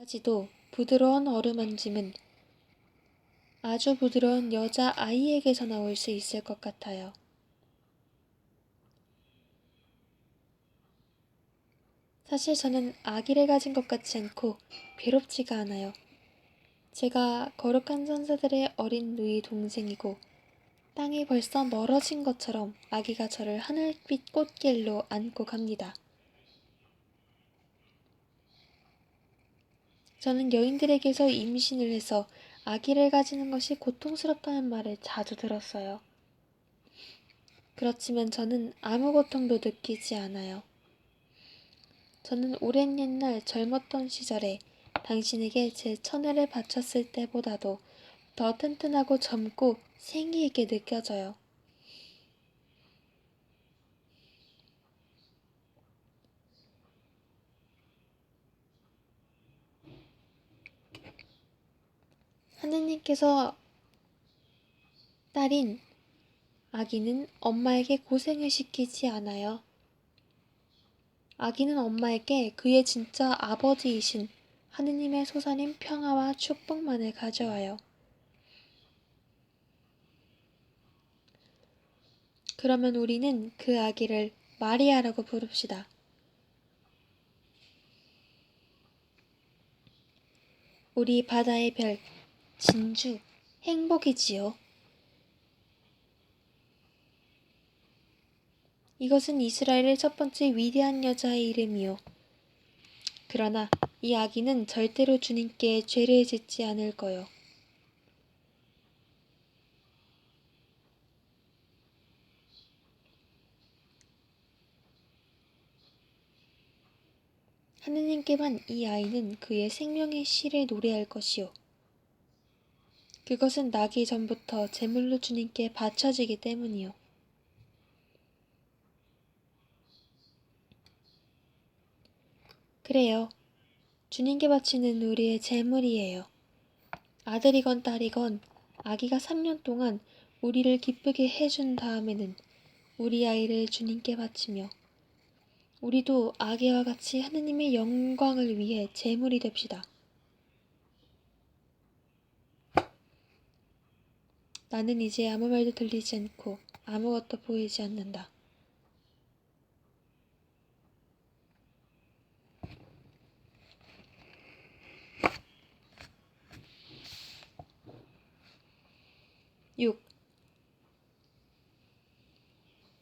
하지도 부드러운 어루만짐은 아주 부드러운 여자 아이에게서 나올 수 있을 것 같아요. 사실 저는 아기를 가진 것 같지 않고 괴롭지가 않아요. 제가 거룩한 선사들의 어린 누이 동생이고 땅이 벌써 멀어진 것처럼 아기가 저를 하늘빛 꽃길로 안고 갑니다. 저는 여인들에게서 임신을 해서 아기를 가지는 것이 고통스럽다는 말을 자주 들었어요. 그렇지만 저는 아무 고통도 느끼지 않아요. 저는 오랜 옛날 젊었던 시절에 당신에게 제 천애를 바쳤을 때보다도 더 튼튼하고 젊고 생기 있게 느껴져요. 하느님께서 딸인 아기는 엄마에게 고생을 시키지 않아요. 아기는 엄마에게 그의 진짜 아버지이신 하느님의 소산인 평화와 축복만을 가져와요. 그러면 우리는 그 아기를 마리아라고 부릅시다. 우리 바다의 별, 진주, 행복이지요. 이것은 이스라엘의 첫 번째 위대한 여자의 이름이요. 그러나 이 아기는 절대로 주님께 죄를 짓지 않을 거요. 하느님께만 이 아이는 그의 생명의 씨를 노래할 것이요. 그것은 나기 전부터 제물로 주님께 바쳐지기 때문이요. 그래요. 주님께 바치는 우리의 제물이에요. 아들이건 딸이건 아기가 3년 동안 우리를 기쁘게 해준 다음에는 우리 아이를 주님께 바치며 우리도 아기와 같이 하느님의 영광을 위해 제물이 됩시다. 나는 이제 아무 말도 들리지 않고 아무것도 보이지 않는다. 6.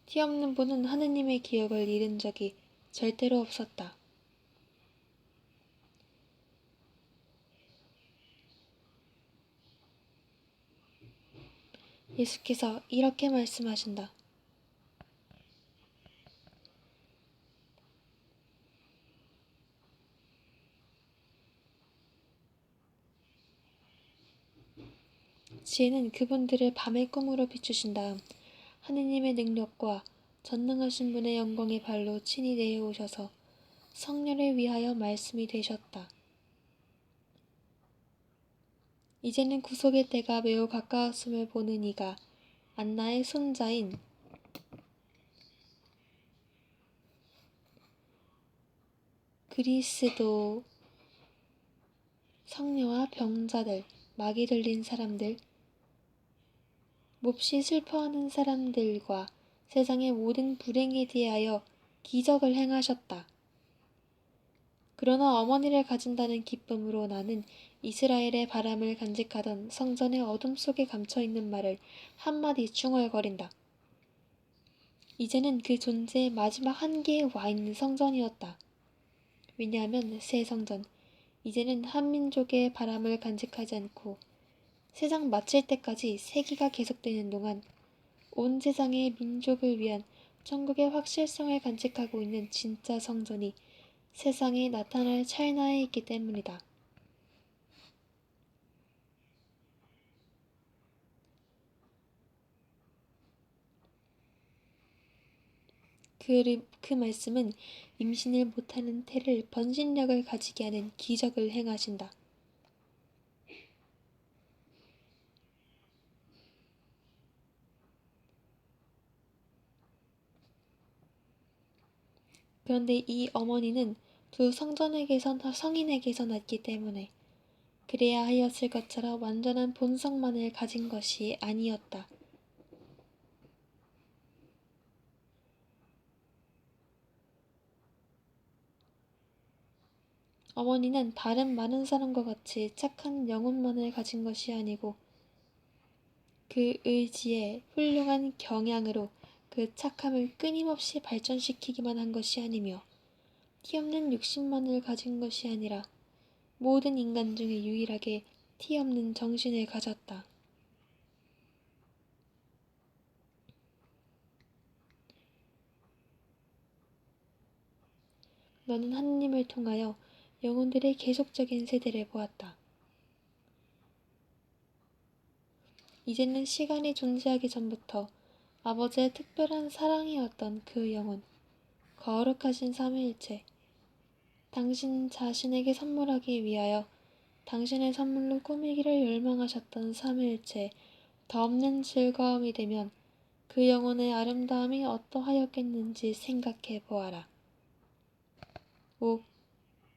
티없는 분은 하느님의 기억을 잃은 적이 절대로 없었다. 예수께서 이렇게 말씀하신다. 지혜는 그분들을 밤의 꿈으로 비추신 다음 하느님의 능력과 전능하신 분의 영광의 발로 친히 내려오셔서 성녀를 위하여 말씀이 되셨다. 이제는 구속의 때가 매우 가까웠음을 보는 이가 안나의 손자인 그리스도 성녀와 병자들, 마귀 들린 사람들, 몹시 슬퍼하는 사람들과 세상의 모든 불행에 대하여 기적을 행하셨다. 그러나 어머니를 가진다는 기쁨으로 나는 이스라엘의 바람을 간직하던 성전의 어둠 속에 감춰있는 말을 한마디 중얼거린다. 이제는 그 존재의 마지막 한계에 와 있는 성전이었다. 왜냐하면 새 성전, 이제는 한민족의 바람을 간직하지 않고 세상 마칠 때까지 세기가 계속되는 동안 온 세상의 민족을 위한 천국의 확실성을 간직하고 있는 진짜 성전이 세상에 나타날 찰나에 있기 때문이다. 그 말씀은 임신을 못하는 태를 번신력을 가지게 하는 기적을 행하신다. 그런데 이 어머니는 두 성인에게서 났기 때문에 그래야 하였을 것처럼 완전한 본성만을 가진 것이 아니었다. 어머니는 다른 많은 사람과 같이 착한 영혼만을 가진 것이 아니고 그 의지에 훌륭한 경향으로 그 착함을 끊임없이 발전시키기만 한 것이 아니며 티없는 육신만을 가진 것이 아니라 모든 인간 중에 유일하게 티없는 정신을 가졌다. 너는 하느님을 통하여 영혼들의 계속적인 세대를 보았다. 이제는 시간이 존재하기 전부터 아버지의 특별한 사랑이었던 그 영혼, 거룩하신 삼위일체, 당신 자신에게 선물하기 위하여 당신의 선물로 꾸미기를 열망하셨던 삼위일체, 더 없는 즐거움이 되면 그 영혼의 아름다움이 어떠하였겠는지 생각해 보아라. 5.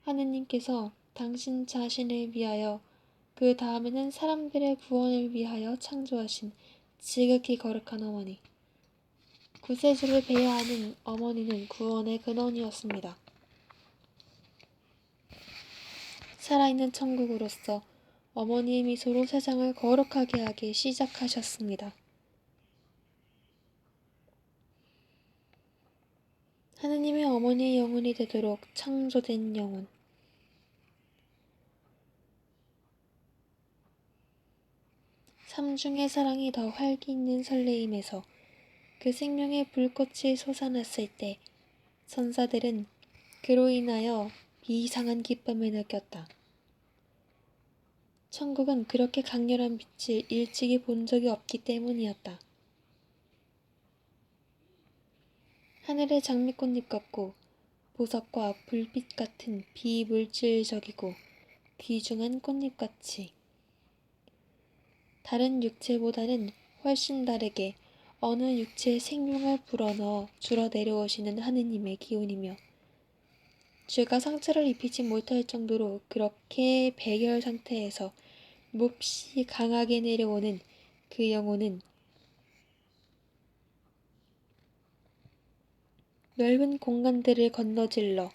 하느님께서 당신 자신을 위하여 그 다음에는 사람들의 구원을 위하여 창조하신 지극히 거룩한 어머니, 구세주를 배려하는 어머니는 구원의 근원이었습니다. 살아있는 천국으로서 어머니의 미소로 세상을 거룩하게 하기 시작하셨습니다. 하느님의 어머니의 영혼이 되도록 창조된 영혼. 삼중의 사랑이 더 활기 있는 설레임에서 그 생명의 불꽃이 솟아났을 때 천사들은 그로 인하여 비상한 기쁨을 느꼈다. 천국은 그렇게 강렬한 빛을 일찍이 본 적이 없기 때문이었다. 하늘의 장미꽃잎 같고 보석과 불빛 같은 비물질적이고 귀중한 꽃잎같이 다른 육체보다는 훨씬 다르게 어느 육체의 생명을 불어넣어 줄어 내려오시는 하느님의 기운이며 죄가 상처를 입히지 못할 정도로 그렇게 배결 상태에서 몹시 강하게 내려오는 그 영혼은 넓은 공간들을 건너질러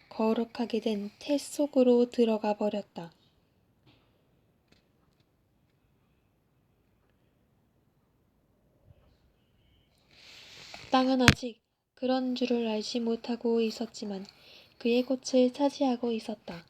거룩하게 된 태 속으로 들어가 버렸다. 땅은 아직 그런 줄을 알지 못하고 있었지만 그의 꽃을 차지하고 있었다.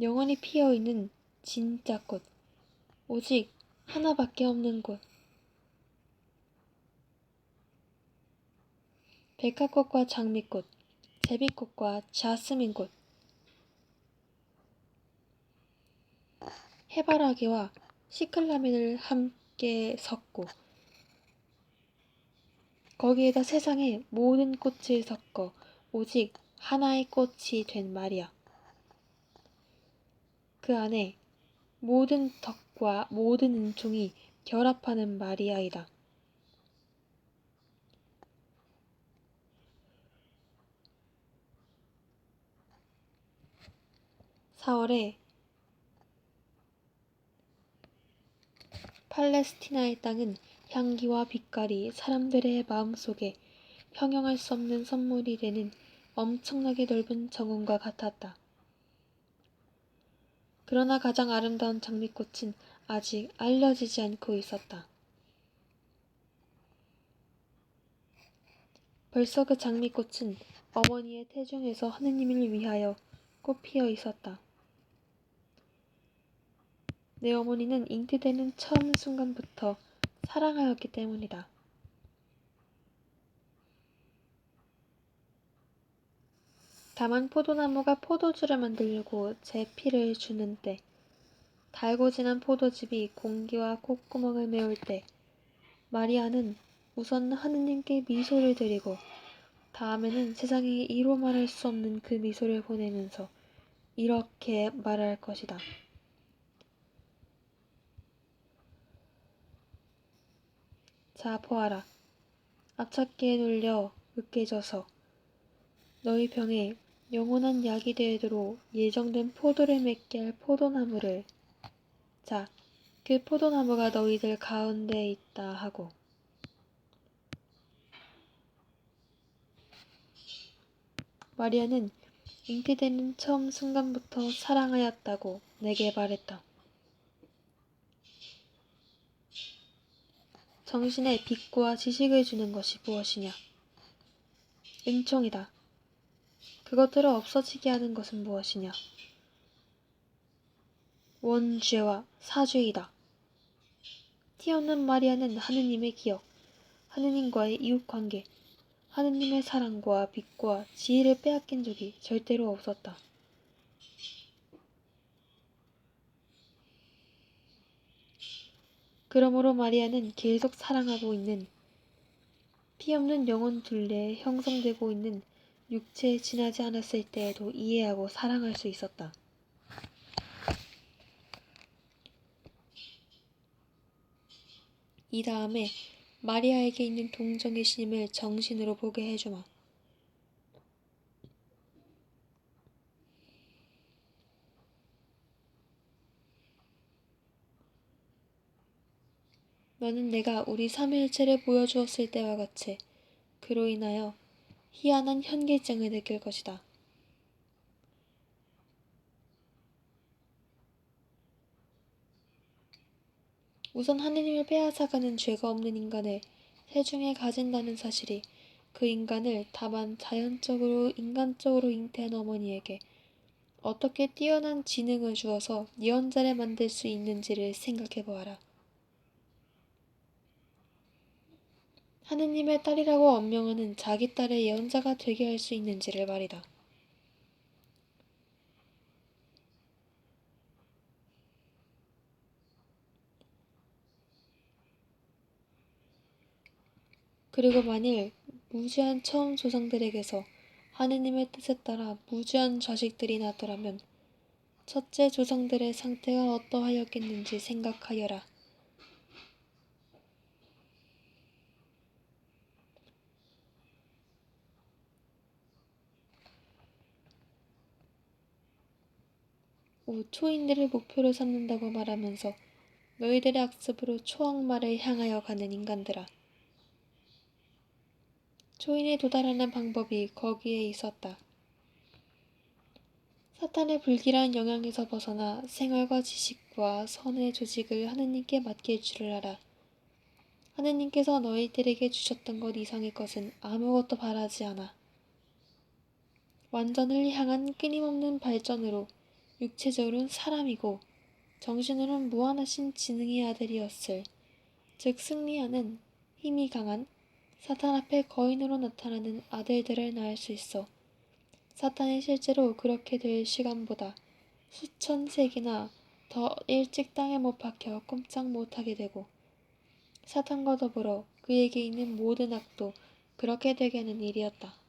영원히 피어있는 진짜 꽃, 오직 하나밖에 없는 꽃. 백화꽃과 장미꽃, 제비꽃과 자스민꽃, 해바라기와 시클라멘을 함께 섞고 거기에다 세상의 모든 꽃을 섞어 오직 하나의 꽃이 된 말이야. 그 안에 모든 덕과 모든 은총이 결합하는 말이야이다. 4월에 팔레스티나의 땅은 향기와 빛깔이 사람들의 마음속에 형용할 수 없는 선물이 되는 엄청나게 넓은 정원과 같았다. 그러나 가장 아름다운 장미꽃은 아직 알려지지 않고 있었다. 벌써 그 장미꽃은 어머니의 태중에서 하느님을 위하여 꽃피어 있었다. 내 어머니는 잉태되는 처음 순간부터 사랑하였기 때문이다. 다만 포도나무가 포도주를 만들려고 제 피를 주는 때, 달고 진한 포도즙이 공기와 콧구멍을 메울 때, 마리아는 우선 하느님께 미소를 드리고 다음에는 세상에 이루 말할 수 없는 그 미소를 보내면서 이렇게 말할 것이다. 자, 보아라. 앞찾기에 눌려 으깨져서 너희 병에 영원한 약이 되도록 예정된 포도를 맺게 할 포도나무를, 자, 그 포도나무가 너희들 가운데에 있다 하고, 마리아는 잉태되는 처음 순간부터 사랑하였다고 내게 말했다. 정신에 빛과 지식을 주는 것이 무엇이냐? 은총이다. 그것들을 없어지게 하는 것은 무엇이냐? 원죄와 사죄이다. 티 없는 마리아는 하느님의 기억, 하느님과의 이웃관계, 하느님의 사랑과 빛과 지혜를 빼앗긴 적이 절대로 없었다. 그러므로 마리아는 계속 사랑하고 있는, 피 없는 영혼 둘레에 형성되고 있는 육체에 지나지 않았을 때에도 이해하고 사랑할 수 있었다. 이 다음에 마리아에게 있는 동정의 심을 정신으로 보게 해주마. 너는 내가 우리 삼위일체를 보여주었을 때와 같이 그로 인하여 희한한 현기증을 느낄 것이다. 우선 하느님을 빼앗아가는 죄가 없는 인간을 세중에 가진다는 사실이 그 인간을 다만 자연적으로 인간적으로 잉태한 어머니에게 어떻게 뛰어난 지능을 주어서 예언자를 만들 수 있는지를 생각해 보아라. 하느님의 딸이라고 언명하는 자기 딸의 예언자가 되게 할 수 있는지를 말이다. 그리고 만일 무죄한 처음 조상들에게서 하느님의 뜻에 따라 무죄한 자식들이 나더라면 첫째 조상들의 상태가 어떠하였겠는지 생각하여라. 초인들을 목표로 삼는다고 말하면서 너희들의 악습으로 초악마를 향하여 가는 인간들아. 초인에 도달하는 방법이 거기에 있었다. 사탄의 불길한 영향에서 벗어나 생활과 지식과 선의 조직을 하느님께 맡길 줄을 알아. 하느님께서 너희들에게 주셨던 것 이상의 것은 아무것도 바라지 않아. 완전을 향한 끊임없는 발전으로 육체적으로는 사람이고 정신으로는 무한하신 지능의 아들이었을, 즉 승리하는 힘이 강한 사탄 앞에 거인으로 나타나는 아들들을 낳을 수 있어. 사탄이 실제로 그렇게 될 시간보다 수천 세기나 더 일찍 땅에 못 박혀 꼼짝 못하게 되고 사탄과 더불어 그에게 있는 모든 악도 그렇게 되게 하는 일이었다.